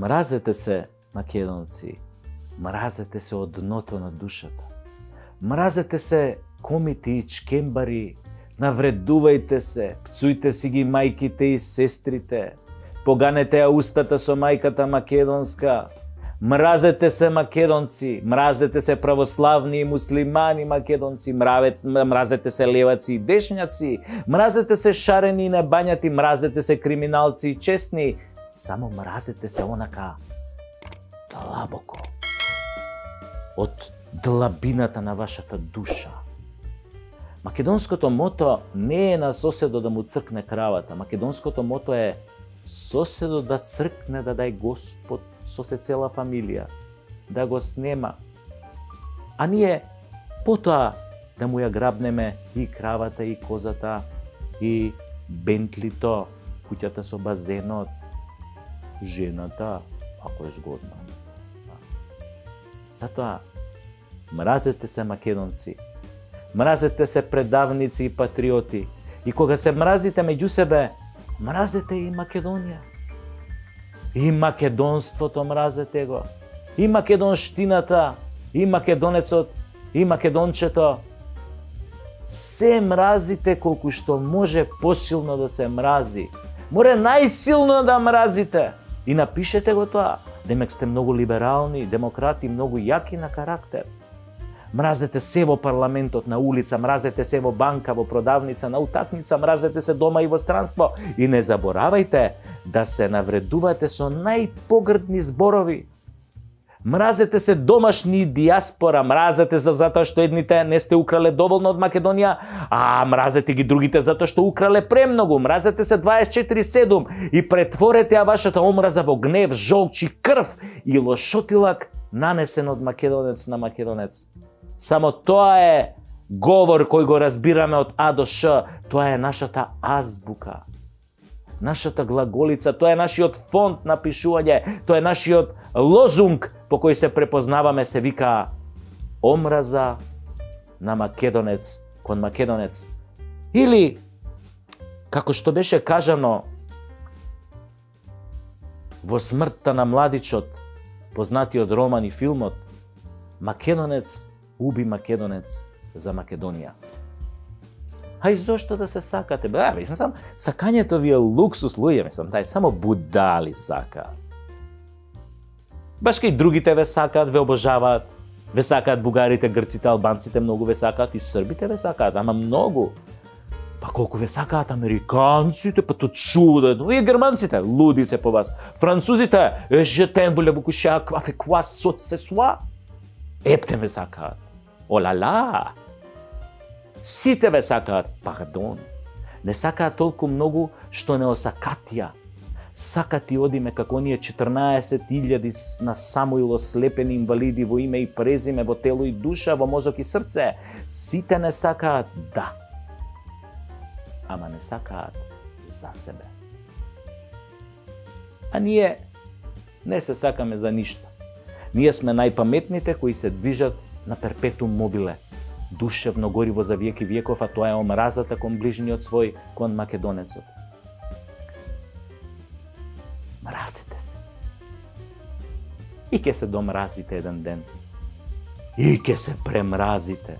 Мразете се, македонци. Мразете се од дното на душата. Мразете се, комити и чкембари. Навредувајте се, пцујте си ги мајките и сестрите. Поганете ја устата со мајката македонска. Мразете се, македонци. Мразете се, православни и муслимани македонци. Мразете се, леваци и дешњаци. Мразете се, шарени и небањати. Мразете се, криминалци и честни. Само мразете се онака длабоко, од длабината на вашата душа. Македонското мото не е на соседо да му цркне кравата. Македонското мото е соседо да цркне, да дај Господ со се цела фамилија, да го снема. А ние потоа да му ја грабнеме и кравата, и козата, и бентлито, куќата со базенот, жената, ако е згодно. Затоа, мразете се, македонци. Мразете се, предавници и патриоти. И кога се мразите меѓу себе, мразете и Македонија. И македонството мразете го. И македонштината, и македонецот, и македончето. Се мразите колку што може посилно да се мрази. Море најсилно да мразите. И напишете го тоа. Демек сте многу либерални, демократи, многу јаки на карактер. Мразете се во парламентот, на улица, мразете се во банка, во продавница, на утакмица, мразете се дома и во странство. И не заборавајте да се навредувате со најпогрдни зборови. Мразете се домашни диаспора, мразете се затоа што едните не сте украле доволно од Македонија, а мразете ги другите затоа што украле премногу. Мразете се 24/7 и претворете ја вашата омраза во гнев, жолч и крв и лошотилак нанесен од македонец на македонец. Само тоа е говор кој го разбираме од А до Ш. Тоа е нашата азбука, нашата глаголица, тоа е нашиот фонд на пишување, тоа е нашиот лозунг по кој се препознаваме, се вика омраза на македонец кон македонец. Или, како што беше кажано во Смртта на младичот, познатиот роман и филмот, македонец уби македонец за Македонија. А и зошто да се сакате? Мислам, сакањето ви е луксус, луѓе, мислам, тај само будали сакаат. Баш кај другите ве сакаат, ве обожаваат. Ве сакаат бугарите, грците, албанците, многу ве сакаат, и србите ве сакаат, ама многу. Па колку ве сакаат американците, па то чудено. И германците, луди се по вас. Французите, жетем воле во куша, квафе квас сот се суа. Епте ве сакаат. Олала! Сите ве сакаат, пардон. Не сакаат толку многу што не осакатија. Сакат и одиме како оние 14.000 на Самуил ослепени инвалиди во име и презиме, во тело и душа, во мозок и срце. Сите не сакаат, да. Ама не сакаат за себе. А ние не се сакаме за ништо. Ние сме најпаметните кои се движат на перпетум мобиле, душевно гориво за веки веков, а тоа е омразата кон ближниот свој, кон македонецот. Мразите се. И ке се домразите еден ден. И ке се премразите.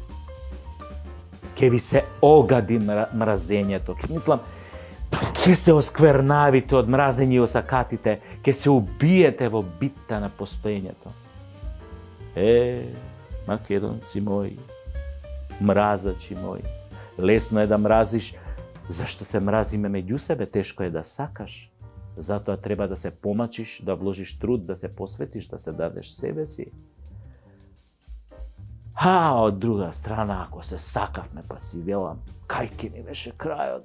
Ке ви се огади мразењето. Мислам, ке се осквернавите од мразење и осакатите. Ке се убиете во битта на постоењето. Македонци мои, мразачи мои, лесно е да мразиш, зашто се мразиме меѓу себе, тешко е да сакаш. Затоа треба да се помачиш, да вложиш труд, да се посветиш, да се дадеш себе си. А од друга страна, ако се сакавме, па си велам, кај ке ни беше крајот?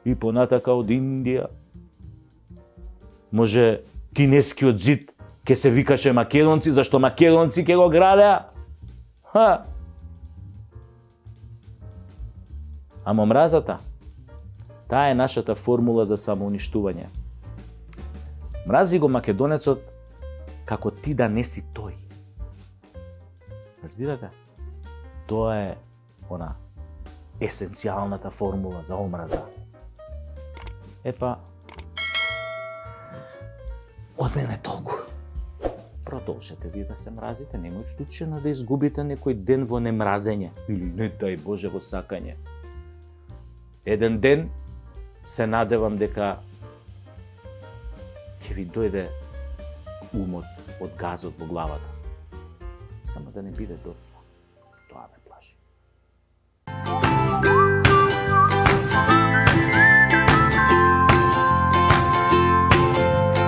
И понатака од Индија. Може, кинескиот зид ке се викаше македонци, зашто македонци ке го градеа? Ама мразата, таа е нашата формула за самоуништување. Мрази го македонецот како ти да не си тој. Разбирате? Тоа е она есенцијалната формула за омраза. Епа, од мене толку. Продолжете ви да се мразите, немој случајно да изгубите некој ден во немразење или не дај Боже во сакање. Еден ден се надевам дека ќе ви дојде умот од газот во главата. Само да не биде доцна. Тоа ме